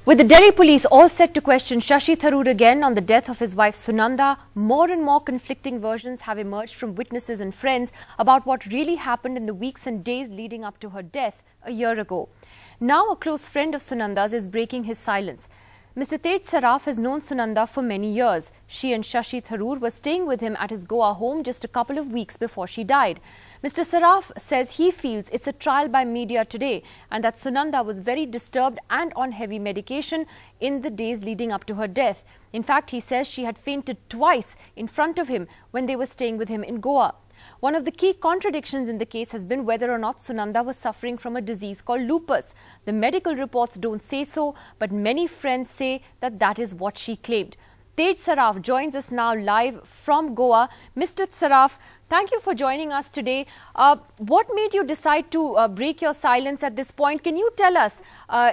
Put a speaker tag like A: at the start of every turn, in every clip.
A: With the Delhi police all set to question Shashi Tharoor again on the death of his wife Sunanda, more and more conflicting versions have emerged from witnesses and friends about what really happened in the weeks and days leading up to her death a year ago. Now a close friend of Sunanda's is breaking his silence. Mr. Tej Saraf has known Sunanda for many years. She and Shashi Tharoor were staying with him at his Goa home just a couple of weeks before she died. Mr. Saraf says he feels it's a trial by media today and that Sunanda was very disturbed and on heavy medication in the days leading up to her death. In fact, he says she had fainted twice in front of him when they were staying with him in Goa. One of the key contradictions in the case has been whether or not Sunanda was suffering from a disease called lupus. The medical reports don't say so, but many friends say that that is what she claimed. Tej Saraf joins us now live from Goa. Mr. Saraf, thank you for joining us today. What made you decide to break your silence at this point? Can you tell us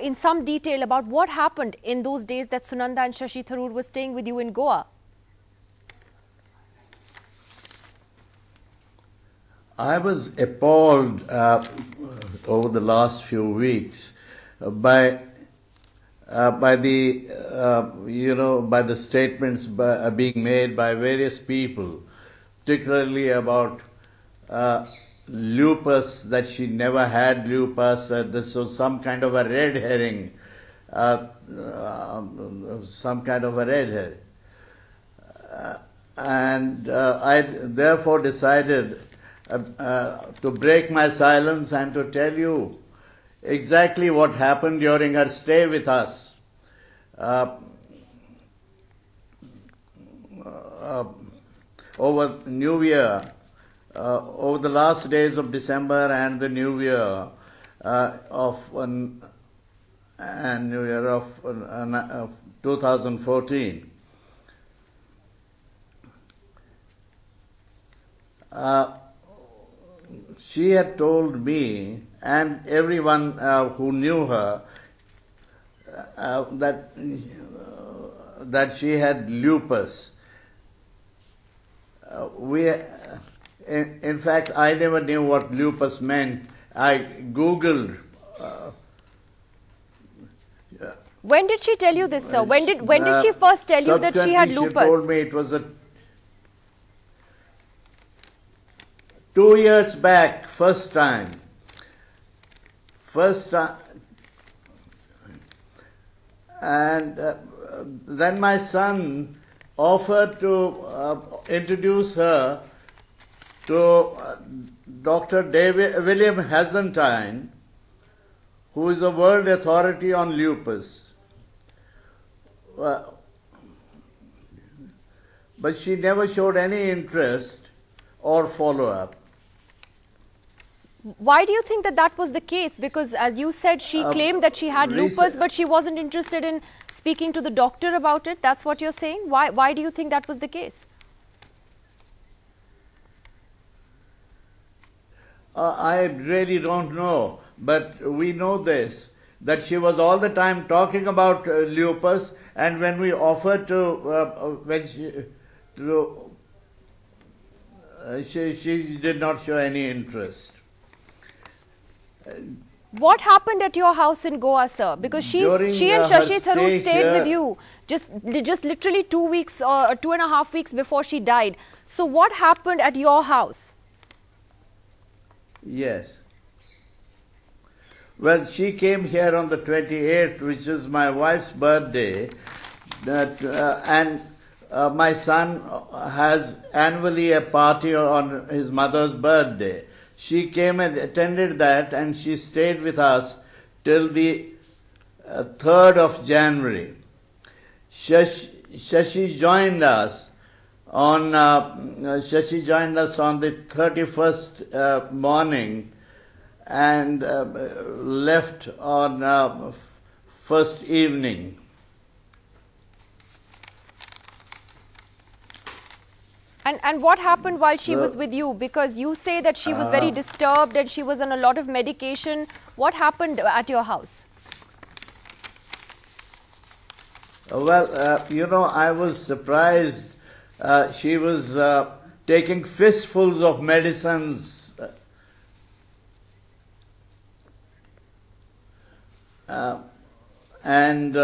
A: in some detail about what happened in those days that Sunanda and Shashi Tharoor were staying with you in Goa?
B: I was appalled over the last few weeks by the statements being made by various people, particularly about lupus, that she never had lupus, that this was some kind of a red herring, and I therefore decided to break my silence and to tell you exactly what happened during her stay with us. Over New Year, over the last days of December and the New Year of 2014. She had told me and everyone who knew her that she had lupus. In fact, I never knew what lupus meant. I Googled.
A: When did she tell you this, sir? When did she first tell you that she had lupus?
B: She told me it was 2 years back, first time. And then my son offered to introduce her to Dr. William Hasseltine, who is a world authority on lupus. But she never showed any interest or follow-up.
A: Why do you think that that was the case? Because as you said, she claimed that she had lupus, but she wasn't interested in speaking to the doctor about it. That's what you're saying? Why do you think that was the case?
B: I really don't know, but we know this, that she was all the time talking about lupus, and when we offered she did not show any interest.
A: What happened at your house in Goa, sir? Because she and Shashi Tharoor stayed with you just literally 2 weeks or 2.5 weeks before she died. So what happened at your house?
B: Yes. Well, she came here on the 28th, which is my wife's birthday, and my son has annually a party on his mother's birthday. She came and attended that, and she stayed with us till the 3rd of January. Shashi joined us on the 31st morning and left on first evening.
A: And what happened while she was with you? Because you say that she was very disturbed and she was on a lot of medication. What happened at your house?
B: Well, I was surprised. She was taking fistfuls of medicines. And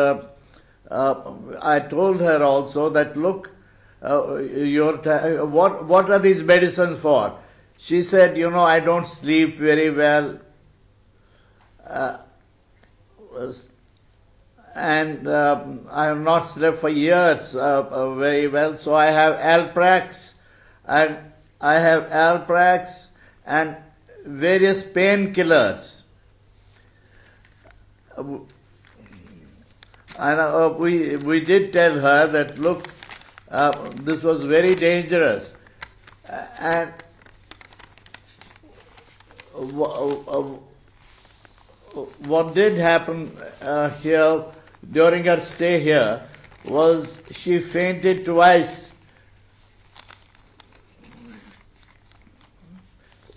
B: I told her also that, look, what are these medicines for? She said, you know, I don't sleep very well. And I have not slept for years very well, so I have Alprax, and various painkillers. And we did tell her that, look, this was very dangerous. And what did happen here during her stay here was she fainted twice.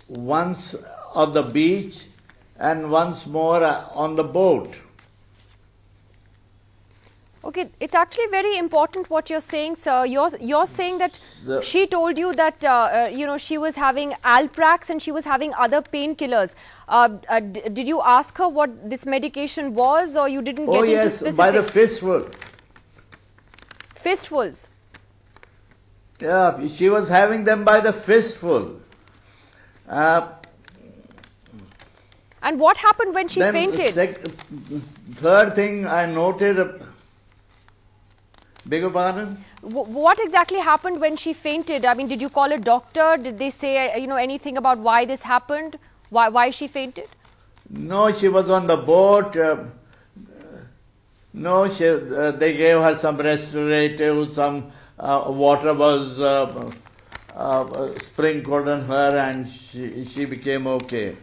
B: Once on the beach and once more on the boat.
A: Okay, it's actually very important what you're saying, sir. You're saying that she told you that you know, she was having Alprax and she was having other painkillers. Did you ask her what this medication was, or you didn't get into specifics?
B: By the fistful.
A: Fistfuls?
B: Yeah, she was having them by the fistful.
A: And what happened when she fainted?
B: Third thing I noted. Beg your pardon?
A: What exactly happened when she fainted? I mean, did you call a doctor? Did they say, you know, anything about why this happened? Why she fainted?
B: No, she was on the boat. No, they gave her some restorative, some water was sprinkled on her, and she became okay.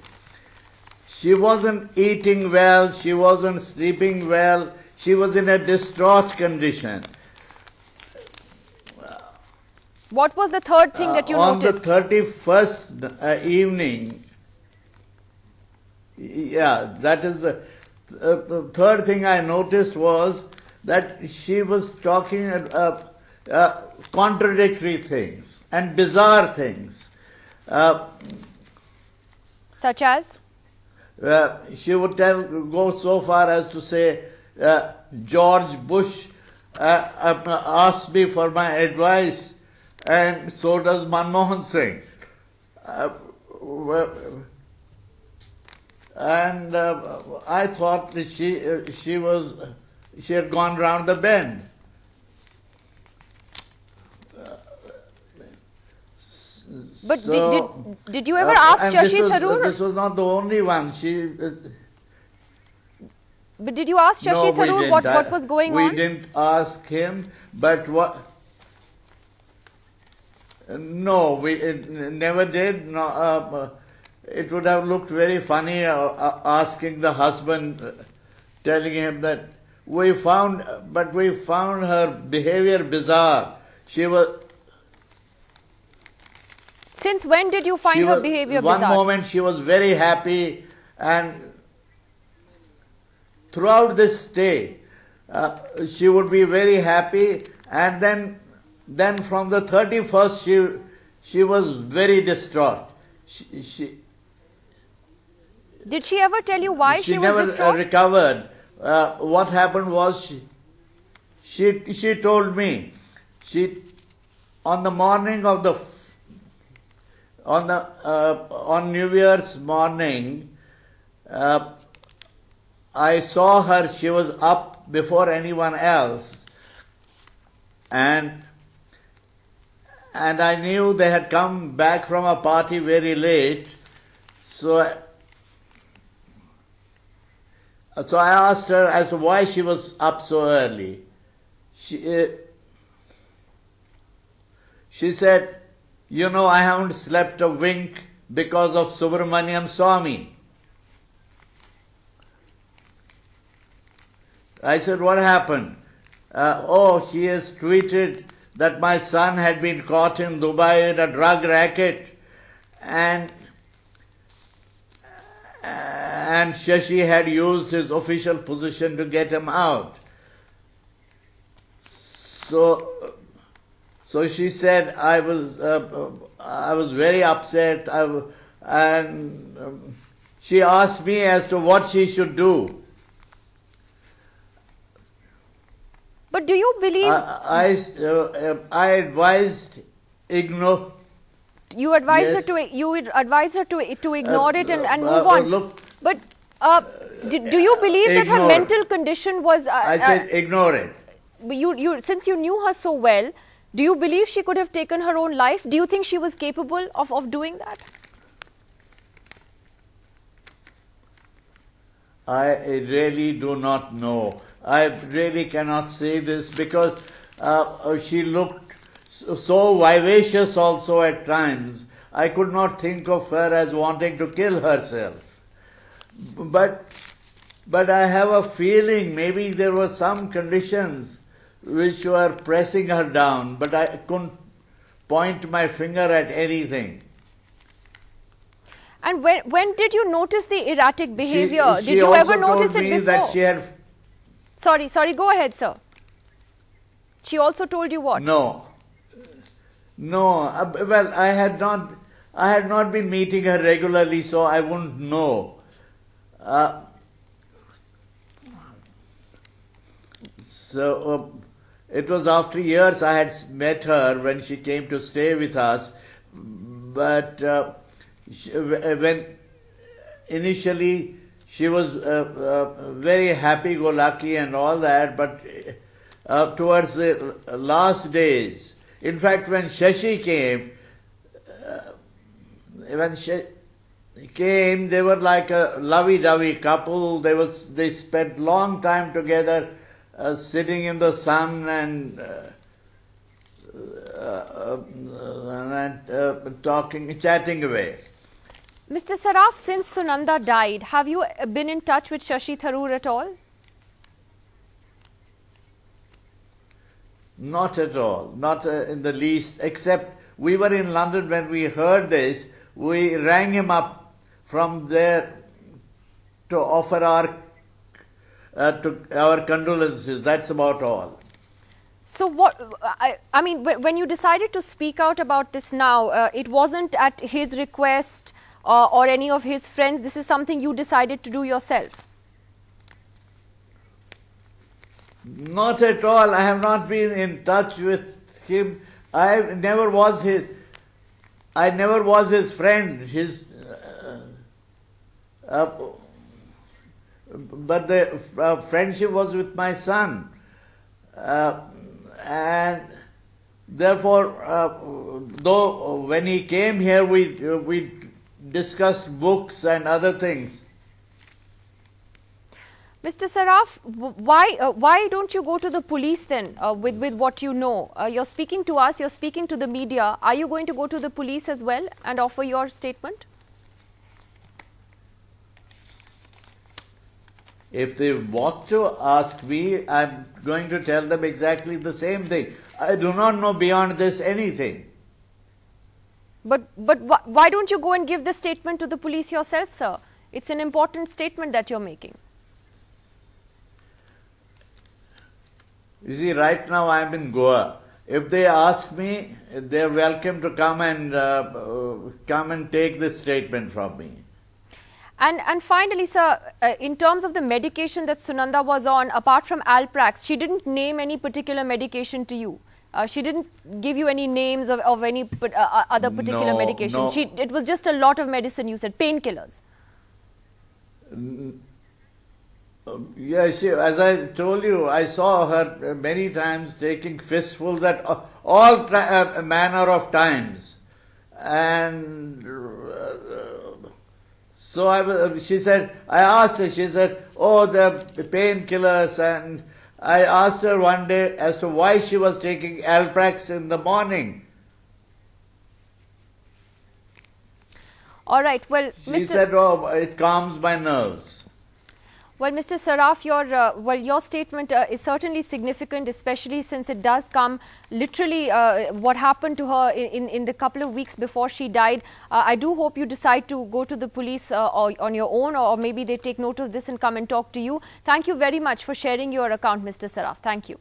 B: She wasn't eating well, she wasn't sleeping well, she was in a distraught condition.
A: What was the third thing that you noticed?
B: On the 31st evening, yeah, that is the third thing I noticed was that she was talking contradictory things and bizarre things.
A: Such as?
B: She would go so far as to say, George Bush asked me for my advice, and so does Manmohan Singh. And I thought that she had gone round the bend.
A: But so, did you ever ask Shashi Tharoor?
B: This was not the only one.
A: But did you ask Shashi Tharoor what was going on?
B: We didn't ask him, but what? No, we never did. No, it would have looked very funny asking the husband, telling him that we found her behavior bizarre. She was.
A: Since when did you find her behavior bizarre?
B: One moment she was very happy, and throughout this stay, she would be very happy, and then from the 31st she was very distraught.
A: Did she ever tell you why she was distraught?
B: She never recovered. What happened was she told me, on the morning of on New Year's morning, I saw her. She was up before anyone else, and I knew they had come back from a party very late. So I asked her as to why she was up so early. She said, you know, I haven't slept a wink because of Subramaniam Swami. I said, what happened? He has tweeted that my son had been caught in Dubai in a drug racket, and Shashi had used his official position to get him out. So she said, I was very upset, and she asked me as to what she should do.
A: But do you believe...
B: I advised ignore...
A: You advised
B: Yes.
A: her to ignore it and move on.
B: Look,
A: But do you believe that her
B: Ignore.
A: mental condition was...
B: I said ignore it.
A: Since you knew her so well, do you believe she could have taken her own life? Do you think she was capable of doing that?
B: I really do not know. I really cannot say this because she looked so vivacious also at times. I could not think of her as wanting to kill herself. But I have a feeling maybe there were some conditions which were pressing her down, but I couldn't point my finger at anything.
A: And when did you notice the erratic behavior?
B: She
A: did you
B: also
A: ever notice
B: told
A: it
B: me
A: before?
B: that she had...
A: Sorry, go ahead, sir. She also told you what?
B: No. Well, I had not been meeting her regularly, so I wouldn't know. It was after years I had met her when she came to stay with us, but when initially she was very happy-go-lucky and all that, but towards the last days, in fact, when Shashi came, they were like a lovey-dovey couple. They spent long time together, sitting in the sun and chatting away.
A: Mr. Saraf, since Sunanda died, have you been in touch with Shashi Tharoor at all?
B: Not at all, not in the least, except we were in London when we heard this. We rang him up from there to offer our condolences. That's about all.
A: So what, I mean, when you decided to speak out about this now, it wasn't at his request or any of his friends. This is something you decided to do yourself.
B: Not at all. I have not been in touch with him. I never was his friend. But the friendship was with my son, and therefore, though when he came here, we discussed books and other things.
A: Mr. Saraf, why don't you go to the police then with what you know? You're speaking to us, you're speaking to the media. Are you going to go to the police as well and offer your statement?
B: If they want to ask me, I'm going to tell them exactly the same thing. I do not know beyond this anything.
A: But why don't you go and give the statement to the police yourself, sir? It's an important statement that you're making.
B: You see, right now I'm in Goa. If they ask me, they're welcome to come and take this statement from me.
A: And finally, sir, in terms of the medication that Sunanda was on, apart from Alprax, she didn't name any particular medication to you. She didn't give you any names of any other particular medication.
B: No.
A: It was just a lot of medicine, you said, painkillers.
B: Yeah, as I told you, I saw her many times taking fistfuls at all manner of times. And so I asked her, she said, oh, the painkillers. And I asked her one day as to why she was taking Alprax in the morning.
A: All right, well,
B: She said, oh, it calms my nerves.
A: Well, Mr. Saraf, your statement is certainly significant, especially since it does come literally what happened to her in the couple of weeks before she died. I do hope you decide to go to the police on your own, or maybe they take note of this and come and talk to you. Thank you very much for sharing your account, Mr. Saraf. Thank you.